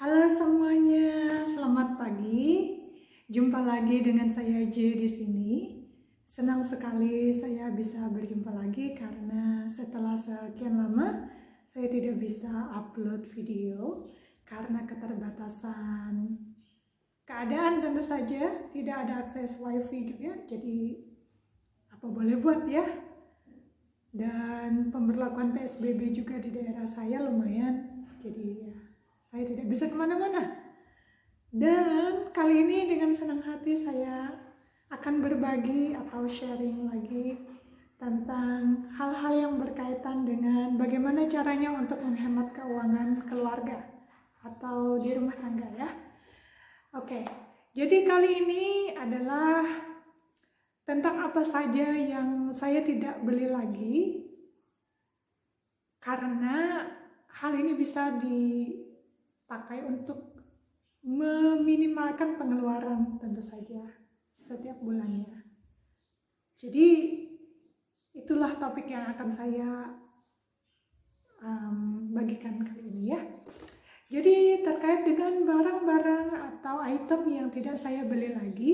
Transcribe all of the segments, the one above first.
Halo semuanya, selamat pagi. Jumpa lagi dengan saya J di sini. Senang sekali saya bisa berjumpa lagi karena setelah sekian lama saya tidak bisa upload video karena keterbatasan keadaan, tentu saja tidak ada akses wifi juga. Jadi apa boleh buat ya. Dan pemberlakuan PSBB juga di daerah saya lumayan. Jadi ya, saya tidak bisa kemana-mana. Dan kali ini dengan senang hati saya akan berbagi atau sharing lagi tentang hal-hal yang berkaitan dengan bagaimana caranya untuk menghemat keuangan keluarga atau di rumah tangga ya. Oke, jadi kali ini adalah tentang apa saja yang saya tidak beli lagi karena hal ini bisa dipakai untuk meminimalkan pengeluaran tentu saja setiap bulannya. Jadi itulah topik yang akan saya bagikan kali ini ya. Jadi terkait dengan barang-barang atau item yang tidak saya beli lagi,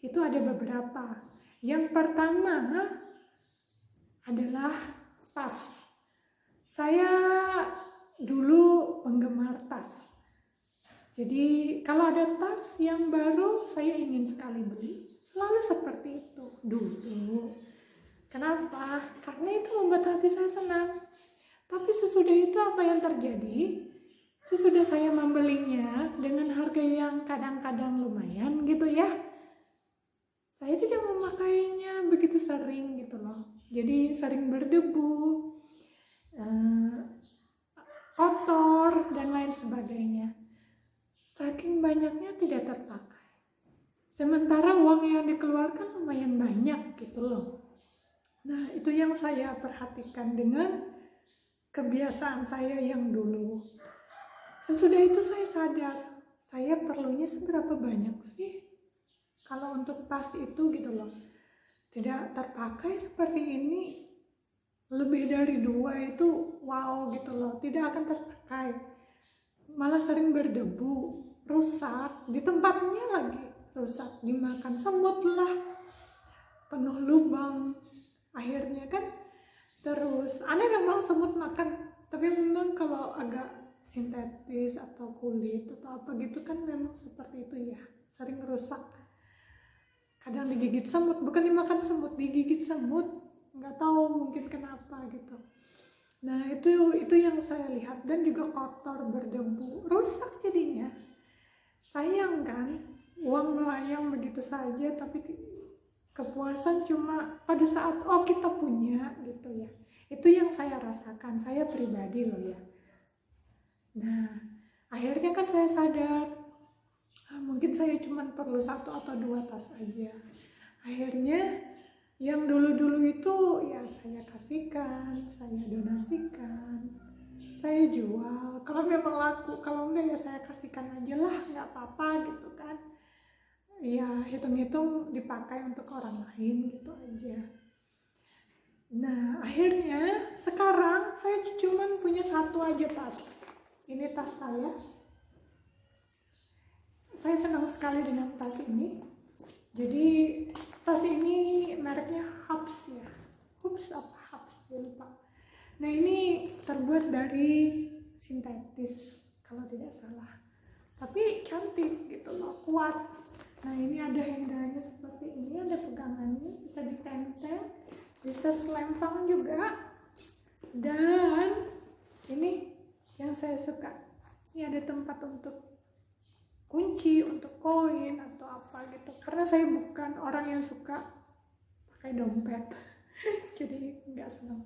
itu ada beberapa. Yang pertama adalah tas. Saya dulu penggemar tas. Jadi kalau ada tas yang baru saya ingin sekali beli. Selalu seperti itu dulu. Kenapa? Karena itu membuat hati saya senang. Tapi sesudah itu apa yang terjadi? Sesudah saya membelinya dengan harga yang kadang-kadang lumayan gitu ya, saya tidak memakainya begitu sering gitu loh. Jadi sering berdebu, kotor dan lain sebagainya. Saking banyaknya tidak terpakai. Sementara uang yang dikeluarkan lumayan banyak gitu loh. Nah, itu yang saya perhatikan dengan kebiasaan saya yang dulu. Sesudah itu saya sadar, saya perlunya seberapa banyak sih kalau untuk tas itu gitu loh. Tidak terpakai seperti ini, lebih dari 2 itu wow gitu loh, tidak akan terpakai. Malah sering berdebu, rusak, di tempatnya lagi rusak, dimakan semut lah, penuh lubang akhirnya kan. Terus aneh memang semut makan, tapi memang kalau agak sintetis atau kulit atau apa gitu kan memang seperti itu ya, sering rusak. Kadang digigit semut, bukan dimakan semut, digigit semut, nggak tahu mungkin kenapa gitu. Nah itu yang saya lihat, dan juga kotor, berdebu, rusak jadinya. Sayang kan, uang melayang begitu saja, tapi kepuasan cuma pada saat kita punya gitu ya. Itu yang saya rasakan, saya pribadi loh ya. Nah akhirnya kan saya sadar, mungkin saya cuma perlu 1 atau 2 tas aja. Akhirnya yang dulu-dulu itu ya saya kasihkan, saya donasikan, saya jual. Kalau memang laku, kalau enggak ya saya kasihkan aja lah, nggak apa-apa gitu kan. Ya hitung-hitung dipakai untuk orang lain gitu aja. Nah akhirnya sekarang saya cuma punya 1 aja tas. Ini tas saya. Saya senang sekali dengan tas ini. Jadi tas ini mereknya Hubs ya. Hubs apa? Hubs, saya lupa. Nah ini terbuat dari sintetis kalau tidak salah. Tapi cantik gitu loh, kuat. Nah ini ada handle-nya seperti ini, ada pegangannya, bisa ditempel, bisa selempang juga. Dan ini yang saya suka, ini ada tempat untuk kunci, untuk koin atau apa gitu. Karena saya bukan orang yang suka pakai dompet, jadi nggak senang.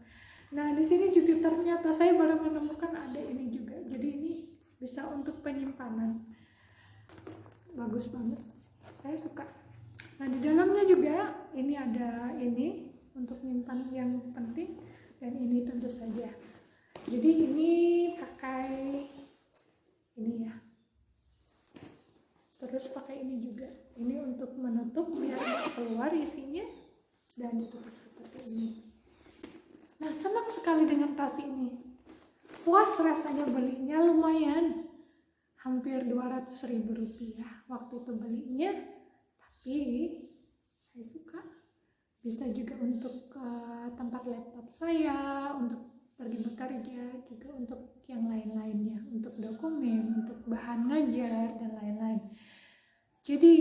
Nah di sini juga ternyata saya baru menemukan ada ini juga. Jadi ini bisa untuk penyimpanan, bagus banget, saya suka. Nah di dalamnya juga ini ada ini untuk menyimpan yang penting, dan ini tentu saja. Jadi ini pakai ini ya, terus pakai ini juga, ini untuk menutup biar keluar isinya, dan ditutup seperti ini. Nah senang sekali dengan tas ini, puas rasanya belinya, lumayan hampir 200.000 rupiah waktu itu belinya, tapi saya suka. Bisa juga untuk tempat laptop saya, untuk pergi bekerja, juga untuk yang lain-lainnya, untuk dokumen, untuk bahan ngajar, dan lain-lain. Jadi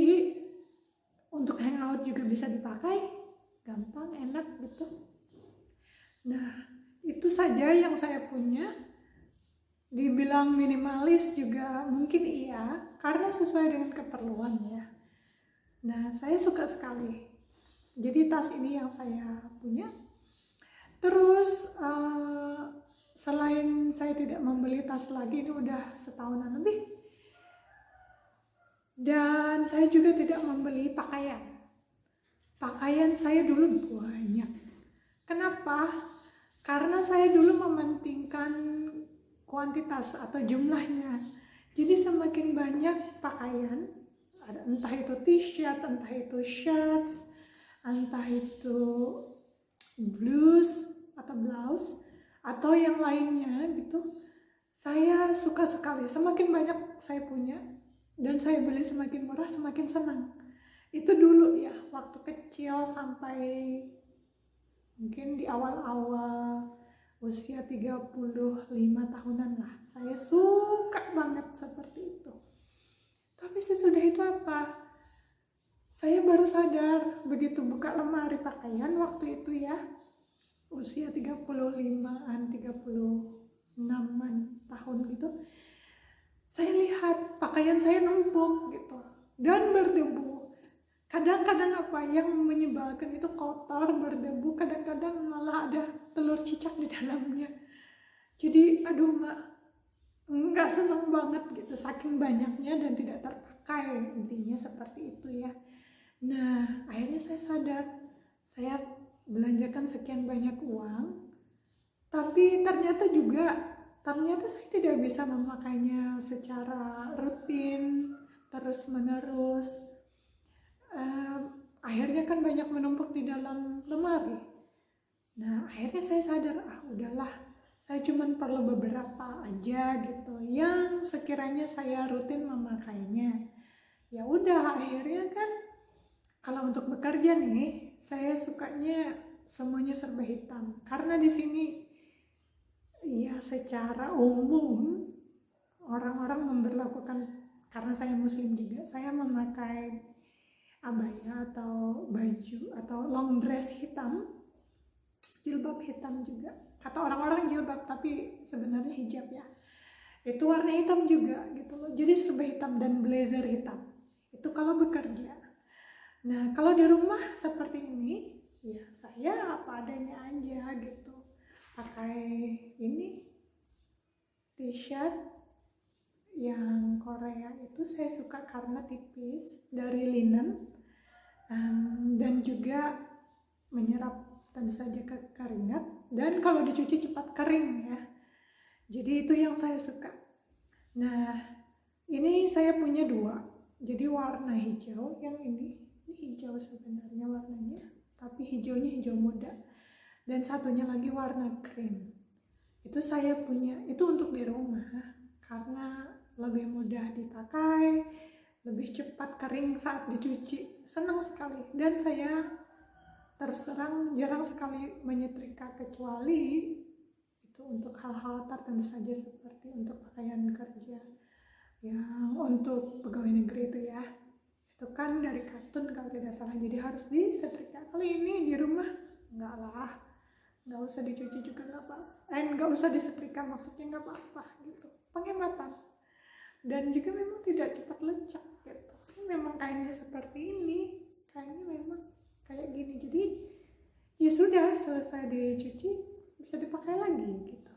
untuk hangout juga bisa dipakai, gampang, enak gitu. Nah, itu saja yang saya punya. Dibilang minimalis juga mungkin iya, karena sesuai dengan keperluan ya. Nah, saya suka sekali. Jadi tas ini yang saya punya. Terus selain saya tidak membeli tas lagi, ini udah setahunan lebih. Dan saya juga tidak membeli pakaian. Pakaian saya dulu banyak. Kenapa? Karena saya dulu mementingkan kuantitas atau jumlahnya. Jadi semakin banyak pakaian, entah itu t-shirt, entah itu shirts, entah itu blouse atau blouse atau yang lainnya gitu, saya suka sekali. Semakin banyak saya punya dan saya beli semakin murah, semakin senang. Itu dulu ya, waktu kecil sampai mungkin di awal-awal usia 35 tahunan lah, saya suka banget seperti itu. Tapi sesudah itu apa? Saya baru sadar begitu buka lemari pakaian waktu itu ya, usia 35-an, 36-an tahun gitu. Saya lihat pakaian saya numpuk gitu dan berdebu. Kadang-kadang apa yang menyebalkan itu kotor, berdebu, kadang-kadang malah ada telur cicak di dalamnya. Jadi aduh nggak seneng banget gitu, saking banyaknya dan tidak terpakai, intinya seperti itu ya. Nah, akhirnya saya sadar, saya belanjakan sekian banyak uang, tapi ternyata saya tidak bisa memakainya secara rutin, terus menerus. Akhirnya kan banyak menumpuk di dalam lemari. Nah, akhirnya saya sadar, udahlah, saya cuma perlu beberapa aja gitu yang sekiranya saya rutin memakainya. Ya udah, akhirnya kan kalau untuk bekerja nih, saya sukanya semuanya serba hitam. Karena di sini ya secara umum orang-orang memberlakukan, karena saya muslim juga, saya memakai abaya atau baju atau long dress hitam, jilbab hitam juga. Kata orang-orang jilbab, tapi sebenarnya hijab ya. Itu warna hitam juga gitu loh. Jadi serba hitam dan blazer hitam. Itu kalau bekerja. Nah, kalau di rumah seperti ini, ya saya apa adanya aja gitu. Pakai ini t-shirt yang Korea itu saya suka karena tipis, dari linen, dan juga menyerap tentu saja keringat, dan kalau dicuci cepat kering ya. Jadi itu yang saya suka. Nah, ini saya punya dua. Jadi warna hijau, yang ini hijau sebenarnya warnanya, tapi hijaunya hijau muda. Dan satunya lagi warna cream. Itu saya punya, itu untuk di rumah karena lebih mudah dipakai, lebih cepat kering saat dicuci. Senang sekali. Dan saya terus terang jarang sekali menyetrika, kecuali itu untuk hal-hal tertentu saja, seperti untuk pakaian kerja yang untuk pegawai negeri itu ya. Itu kan dari katun kalau tidak salah, jadi harus disetrika. Kali ini di rumah enggak lah, nggak usah dicuci juga nggak apa-apa, nggak usah disetrika, maksudnya nggak apa-apa gitu, penghematan. Dan juga memang tidak cepat lecak gitu. Ini memang kainnya seperti ini, kainnya memang kayak gini, jadi ya sudah, selesai dicuci bisa dipakai lagi gitu.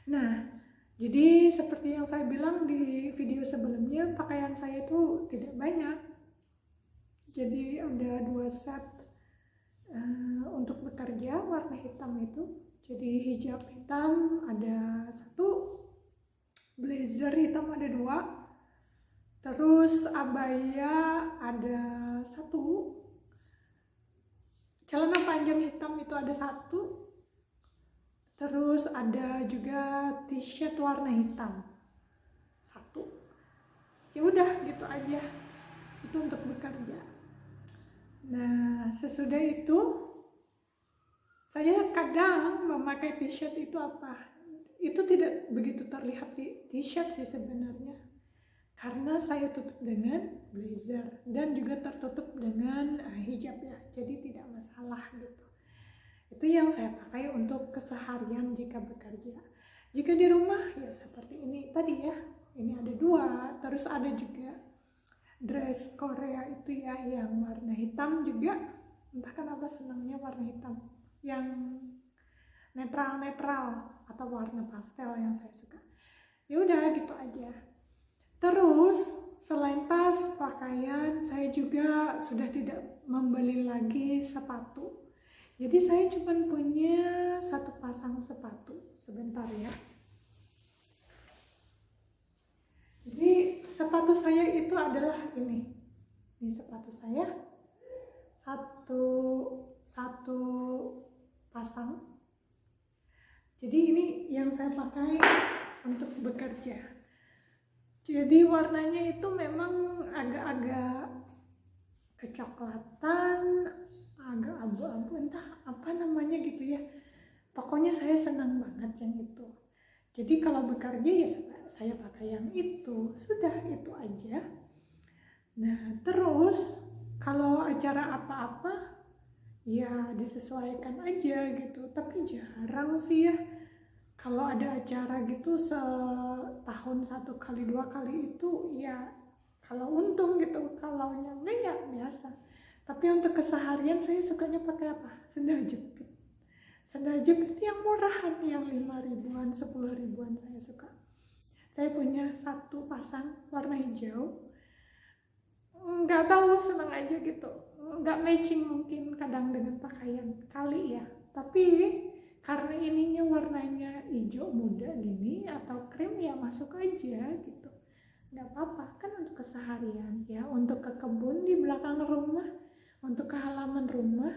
Nah, jadi seperti yang saya bilang di video sebelumnya, pakaian saya itu tidak banyak. Jadi ada 2 set untuk bekerja warna hitam itu. Jadi hijab hitam ada 1, blazer hitam ada 2, terus abaya ada 1, celana panjang hitam itu ada 1, terus ada juga t-shirt warna hitam 1. Ya udah gitu aja, itu untuk bekerja. Nah sesudah itu saya kadang memakai t-shirt itu itu tidak begitu terlihat di t-shirt sih sebenarnya, karena saya tutup dengan blazer dan juga tertutup dengan hijab ya, jadi tidak masalah gitu. Itu yang saya pakai untuk keseharian jika bekerja. Jika di rumah ya seperti ini tadi ya, ini ada dua, terus ada juga dress Korea itu ya yang warna hitam juga, entah kenapa senangnya warna hitam yang netral atau warna pastel yang saya suka. Ya udah gitu aja. Terus selain tas, pakaian, saya juga sudah tidak membeli lagi sepatu. Jadi saya cuma punya satu pasang sepatu. Sebentar ya. Jadi sepatu saya itu adalah ini. Ini sepatu saya. Satu pasang. Jadi ini yang saya pakai untuk bekerja. Jadi warnanya itu memang agak-agak kecoklatan, agak abu-abu, entah apa namanya gitu ya. Pokoknya saya senang banget yang itu. Jadi kalau bekerja ya saya pakai yang itu, sudah itu aja. Nah terus kalau acara apa-apa ya disesuaikan aja gitu, tapi jarang sih ya. Kalau ada acara gitu setahun 1 kali 2 kali itu ya kalau untung gitu, kalau enggak ya biasa. Tapi untuk keseharian saya sukanya pakai apa? Sendal jepit. Sendal jepit yang murahan, yang 5 ribuan, 10 ribuan saya suka. Saya punya satu pasang warna hijau. Nggak tahu, senang aja gitu. Nggak matching mungkin kadang dengan pakaian kali ya. Tapi karena ininya warnanya hijau muda gini atau krim ya masuk aja gitu, nggak apa-apa kan untuk keseharian ya, untuk ke kebun di belakang rumah, untuk ke halaman rumah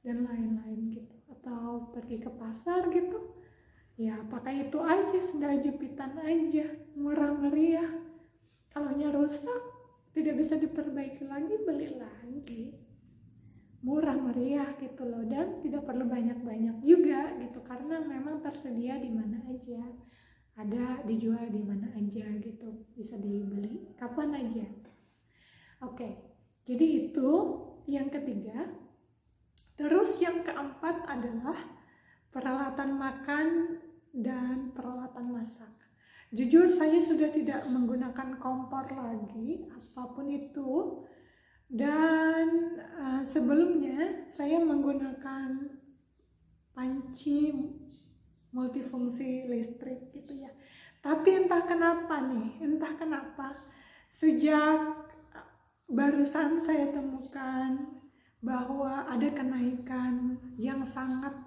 dan lain-lain gitu, atau pergi ke pasar gitu ya pakai itu aja, sendal jepitan aja, murah meriah. Kalau rusak tidak bisa diperbaiki lagi, beli lagi, murah meriah gitu loh, dan tidak perlu banyak-banyak juga gitu karena memang tersedia di mana aja, ada dijual di mana aja gitu, bisa dibeli kapan aja. Oke, jadi itu yang ketiga. Terus yang keempat adalah peralatan makan dan peralatan masak. Jujur saya sudah tidak menggunakan kompor lagi apapun itu. Dan sebelumnya saya menggunakan panci multifungsi listrik gitu ya. Tapi entah kenapa sejak barusan saya temukan bahwa ada kenaikan yang sangat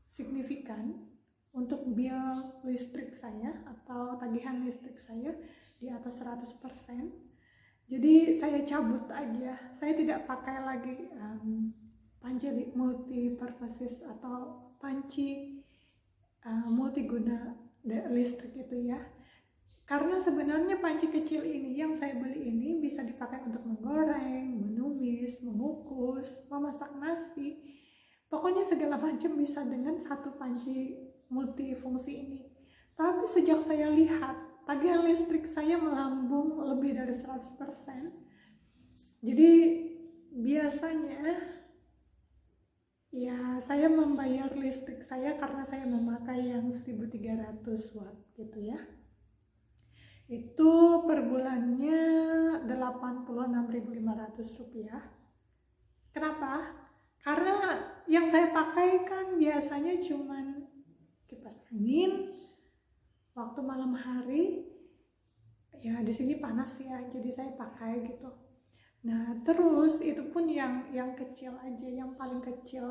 signifikan untuk bill listrik saya atau tagihan listrik saya di atas 100%. Jadi saya cabut aja, saya tidak pakai lagi panci multi-purpose atau panci multiguna listrik itu ya. Karena sebenarnya panci kecil ini yang saya beli ini bisa dipakai untuk menggoreng, menumis, mengukus, memasak nasi. Pokoknya segala macam bisa dengan satu panci multifungsi ini. Tapi sejak saya lihat tagihan listrik saya melambung lebih dari 100%. Jadi biasanya ya saya membayar listrik saya karena saya memakai yang 1300 watt gitu ya. Itu per bulannya Rp86.500. Kenapa? Karena yang saya pakai kan biasanya cuman kipas angin waktu malam hari, ya di sini panas ya, jadi saya pakai gitu. Nah terus itu pun yang kecil aja, yang paling kecil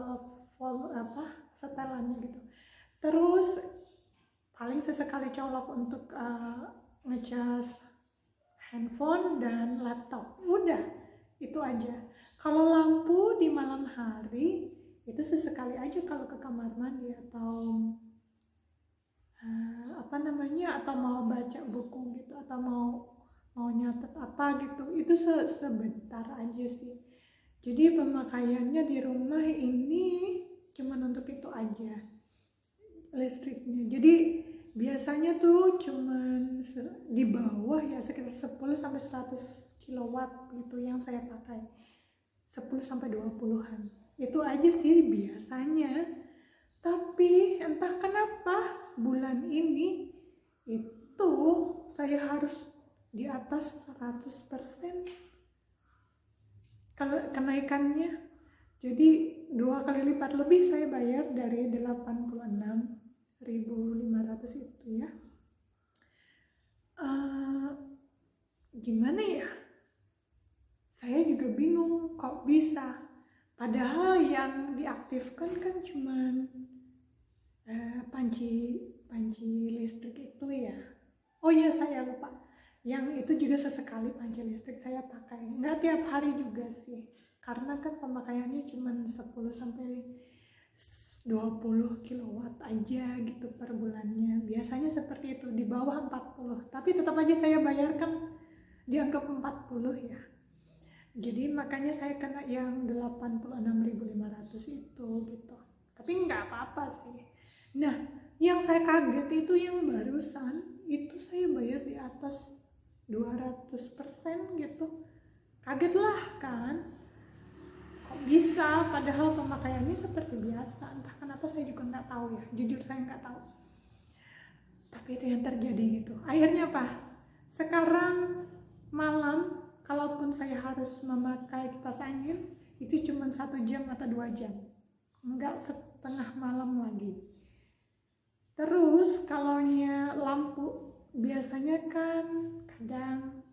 setelannya gitu. Terus paling sesekali colok untuk ngecas handphone dan laptop, udah itu aja. Kalau lampu di malam hari itu sesekali aja kalau ke kamar mandi atau atau mau baca buku gitu, atau mau mau nyatet apa gitu, itu sebentar aja sih. Jadi pemakaiannya di rumah ini cuman untuk itu aja listriknya. Jadi biasanya tuh cuman di bawah ya sekitar 10 sampai 100 kilowatt gitu yang saya pakai. 10 sampai 20-an. Itu aja sih biasanya. Tapi entah kenapa bulan ini itu saya harus di atas 100% kalau kenaikannya. Jadi 2 kali lipat lebih saya bayar dari 86.500 itu ya. Gimana ya? Saya juga bingung kok bisa. Padahal yang diaktifkan kan cuman panci listrik itu ya. Oh iya, saya lupa. Yang itu juga sesekali panci listrik saya pakai. Nggak tiap hari juga sih. Karena kan pemakaiannya cuma 10 sampai 20 kilowatt aja gitu per bulannya. Biasanya seperti itu, di bawah 40. Tapi tetap aja saya bayarkan dianggap 40 ya. Jadi makanya saya kena yang 86.500 itu gitu. Tapi nggak apa-apa sih. Nah, yang saya kaget itu yang barusan itu saya bayar di atas 200% gitu. Kaget lah kan, kok bisa, padahal pemakaiannya seperti biasa. Entah kenapa saya juga nggak tahu ya, jujur saya nggak tahu. Tapi itu yang terjadi gitu. Akhirnya apa? Sekarang malam, kalaupun saya harus memakai kipas angin, itu cuma 1 jam atau 2 jam, nggak setengah malam lagi. Terus kalaunya lampu, biasanya kan kadang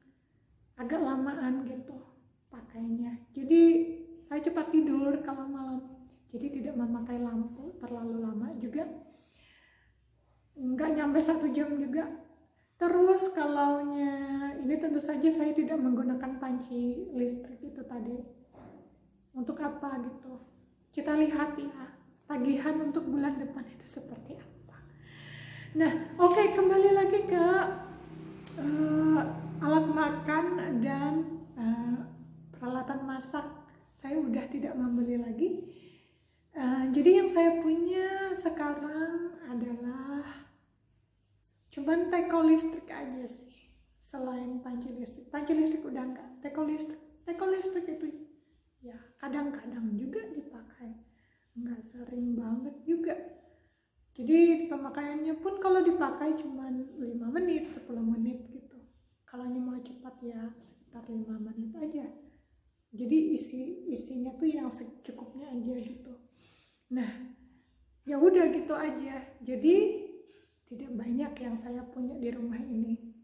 agak lamaan gitu pakainya. Jadi saya cepat tidur kalau malam. Jadi tidak memakai lampu terlalu lama juga. Nggak nyampe 1 jam juga. Terus kalaunya ini tentu saja saya tidak menggunakan panci listrik itu tadi. Untuk apa gitu? Kita lihat ya, tagihan untuk bulan depan itu seperti apa. Nah, oke, kembali lagi ke alat makan dan peralatan masak. Saya udah tidak membeli lagi. Jadi yang saya punya sekarang adalah cuman teko listrik aja sih. Selain panci listrik. Panci listrik udah enggak. Teko listrik itu ya kadang-kadang juga dipakai. Enggak sering banget juga. Jadi pemakaiannya pun kalau dipakai cuman 5 menit, 10 menit gitu. Kalau mau cepat ya sekitar 5 menit aja. Jadi isinya tuh yang secukupnya aja gitu. Nah, ya udah gitu aja. Jadi tidak banyak yang saya punya di rumah ini.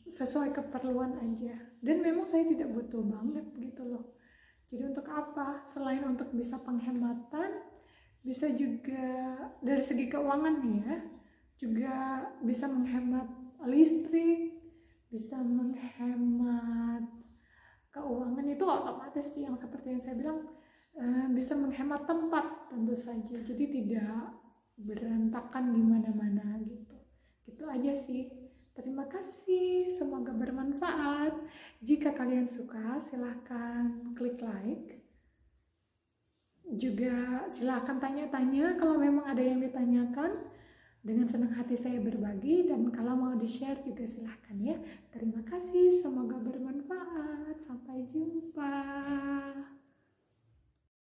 Sesuai keperluan aja. Dan memang saya tidak butuh banget gitu loh. Jadi untuk apa? Selain untuk bisa penghematan, bisa juga dari segi keuangan nih ya, juga bisa menghemat listrik, bisa menghemat keuangan. Itu otomatis sih, yang seperti yang saya bilang, bisa menghemat tempat tentu saja, jadi tidak berantakan di mana-mana gitu. Gitu aja sih. Terima kasih, semoga bermanfaat. Jika kalian suka, silahkan klik like. Juga silahkan tanya-tanya kalau memang ada yang ditanyakan. Dengan senang hati saya berbagi, dan kalau mau di-share juga silahkan ya. Terima kasih, semoga bermanfaat.